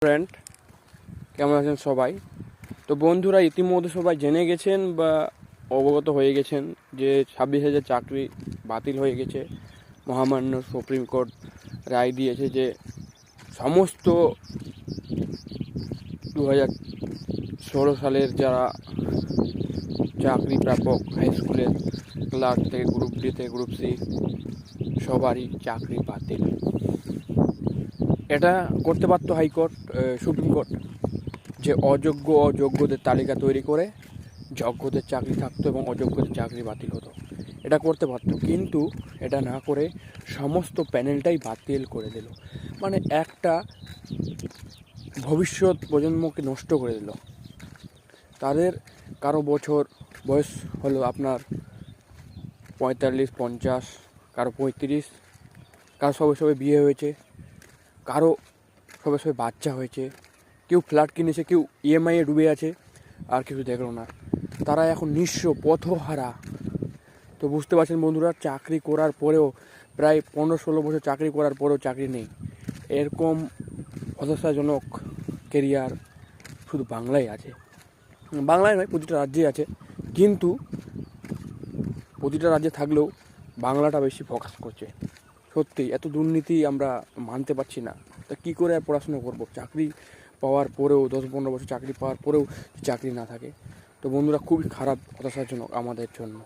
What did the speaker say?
Friend, কেমন আছেন সবাই? তো বন্ধুরা, ইতিমধ্যে সবাই জেনে গেছেন বা অবগত হয়ে গেছেন যে 26,000 চাকরি বাতিল হয়ে গেছে। মহামান্য সুপ্রিম কোর্ট রায় দিয়েছে যে সমস্ত 2016 সালের যারা চাকরি প্রাপক হাই স্কুলের ক্লার্ক থেকে গ্রুপ ডি থেকে গ্রুপ সি সবারই চাকরি বাতিল। এটা করতে পারতো হাইকোর্ট, সুপ্রিম কোর্ট, যে অযোগ্যদের তালিকা তৈরি করে যোগ্যদের চাকরি থাকতো এবং অযোগ্যদের চাকরি বাতিল হতো। এটা করতে পারতো, কিন্তু এটা না করে সমস্ত প্যানেলটাই বাতিল করে দিল। মানে একটা ভবিষ্যৎ প্রজন্মকে নষ্ট করে দিল। তাদের কারো বছর বয়স হলো আপনার 45-50, কারো 35, কারো সবে বিয়ে হয়েছে, কারো সবে বাচ্চা হয়েছে, কেউ ফ্ল্যাট কিনেছে, কেউ ইএমআইয়ে ডুবে আছে, আর কিছু দেখলো না। তারা এখন নিঃস্ব, পথহারা। তো বুঝতে পারছেন বন্ধুরা, চাকরি করার পরেও প্রায় 15-16 বছর চাকরি করার পরেও চাকরি নেই। এরকম হতাশাজনক কেরিয়ার শুধু বাংলায় আছে। বাংলায় নয়, প্রতিটা রাজ্যে আছে, কিন্তু প্রতিটা রাজ্যে থাকলেও বাংলাটা বেশি ফোকাস করছে। সত্যি এত দুর্নীতি আমরা মানতে পারছি না। তা কী করে আর পড়াশুনো করবো? চাকরি পাওয়ার পরেও 10-15 বছর চাকরি পাওয়ার পরেও চাকরি না থাকে। তো বন্ধুরা, খুবই খারাপ, হতাশাজনক আমাদের জন্য।